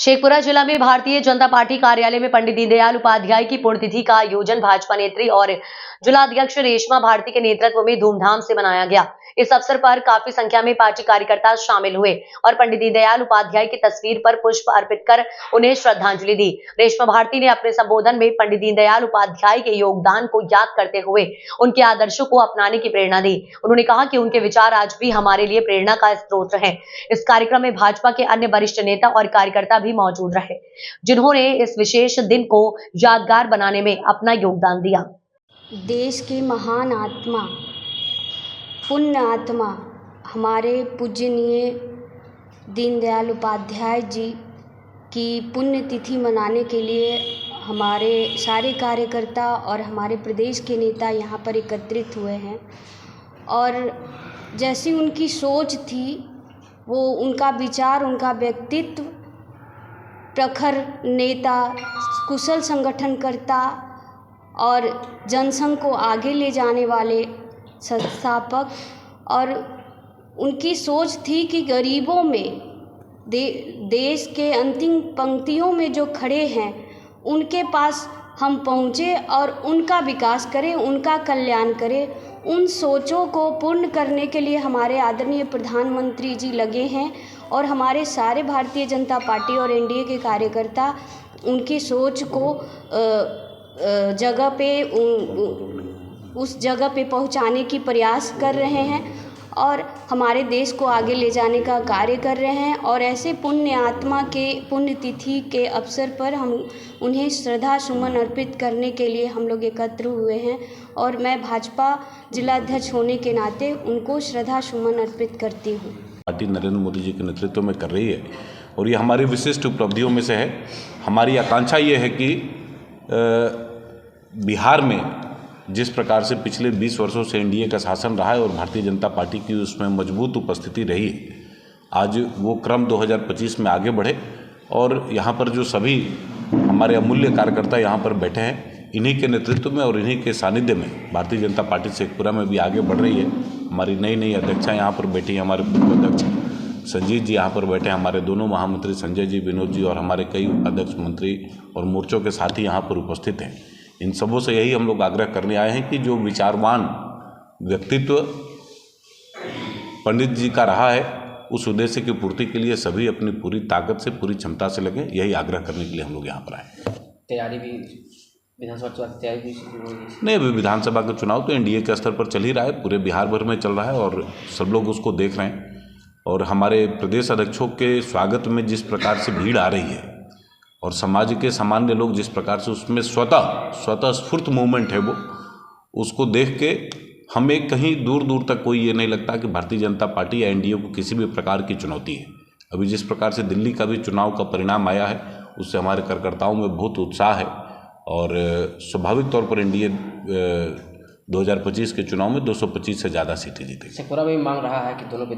शेखपुरा जिला में भारतीय जनता पार्टी कार्यालय में पंडित दीनदयाल उपाध्याय की पुण्यतिथि का आयोजन भाजपा नेत्री और जिलाध्यक्ष रेशमा भारती के नेतृत्व में धूमधाम से मनाया गया। इस अवसर पर काफी संख्या में पार्टी कार्यकर्ता शामिल हुए और पंडित दीनदयाल उपाध्याय की तस्वीर पर पुष्प अर्पित कर उन्हें श्रद्धांजलि दी। रेशमा भारती ने अपने संबोधन में पंडित दीनदयाल उपाध्याय के योगदान को याद करते हुए उनके आदर्शों को अपनाने की प्रेरणा दी। उन्होंने कहा कि उनके विचार आज भी हमारे लिए प्रेरणा का स्रोत है। इस कार्यक्रम में भाजपा के अन्य वरिष्ठ नेता और कार्यकर्ता भी मौजूद रहे, जिन्होंने इस विशेष दिन को यादगार बनाने में अपना योगदान दिया। देश के महान आत्मा, पुण्य आत्मा हमारे पूजनीय दीनदयाल उपाध्याय जी की पुण्यतिथि मनाने के लिए हमारे सारे कार्यकर्ता और हमारे प्रदेश के नेता यहाँ पर एकत्रित हुए हैं। और जैसी उनकी सोच थी, वो उनका विचार, उनका व्यक्तित्व, प्रखर नेता, कुशल संगठनकर्ता और जनसंघ को आगे ले जाने वाले संस्थापक, और उनकी सोच थी कि गरीबों में, देश के अंतिम पंक्तियों में जो खड़े हैं उनके पास हम पहुँचे और उनका विकास करें, उनका कल्याण करें। उन सोचों को पूर्ण करने के लिए हमारे आदरणीय प्रधानमंत्री जी लगे हैं और हमारे सारे भारतीय जनता पार्टी और एनडीए के कार्यकर्ता उनकी सोच को उस जगह पे पहुंचाने की प्रयास कर रहे हैं और हमारे देश को आगे ले जाने का कार्य कर रहे हैं। और ऐसे पुण्य आत्मा के पुण्यतिथि के अवसर पर हम उन्हें श्रद्धा सुमन अर्पित करने के लिए हम लोग एकत्र हुए हैं और मैं भाजपा जिलाध्यक्ष होने के नाते उनको श्रद्धा सुमन अर्पित करती हूँ। पार्टी नरेंद्र मोदी जी के नेतृत्व में कर रही है और ये हमारी विशिष्ट उपलब्धियों में से है। हमारी आकांक्षा ये है कि बिहार में जिस प्रकार से पिछले 20 वर्षों से एनडीए का शासन रहा है और भारतीय जनता पार्टी की उसमें मजबूत उपस्थिति रही है, आज वो क्रम 2025 में आगे बढ़े और यहाँ पर जो सभी हमारे अमूल्य कार्यकर्ता यहाँ पर बैठे हैं, इन्हीं के नेतृत्व में और इन्हीं के सानिध्य में भारतीय जनता पार्टी शेखपुरा में भी आगे बढ़ रही है। हमारी नई नई अध्यक्षा यहाँ पर बैठी हैं, हमारे पूर्व अध्यक्ष संजीत जी यहाँ पर बैठे हैं, हमारे दोनों महामंत्री संजय जी, विनोद जी और हमारे कई अध्यक्ष मंत्री और मोर्चों के साथी यहाँ पर उपस्थित हैं। इन सबों से यही हम लोग आग्रह करने आए हैं कि जो विचारवान व्यक्तित्व पंडित जी का रहा है, उस उद्देश्य की पूर्ति के लिए सभी अपनी पूरी ताकत से, पूरी क्षमता से लगे। यही आग्रह करने के लिए हम लोग यहाँ पर आए। तैयारी भी विधानसभा चुनाव की तैयारी भी शुरू हो गई? नहीं, अभी विधानसभा का चुनाव तो एनडीए के स्तर पर चल ही रहा है, पूरे बिहार भर में चल रहा है और सब लोग उसको देख रहे हैं। और हमारे प्रदेश अध्यक्षों के स्वागत में जिस प्रकार से भीड़ आ रही है और समाज के सामान्य लोग जिस प्रकार से उसमें स्वतः स्फूर्त मूवमेंट है, वो उसको देख के हमें कहीं दूर दूर तक कोई ये नहीं लगता कि भारतीय जनता पार्टी या एनडीए को किसी भी प्रकार की चुनौती है। अभी जिस प्रकार से दिल्ली का भी चुनाव का परिणाम आया है, उससे हमारे कार्यकर्ताओं में बहुत उत्साह है और स्वाभाविक तौर पर एनडीए 2025 के चुनाव में 225 से ज़्यादा सीटें जीतेगी। शेखपुरा में मांग रहा है कि दोनों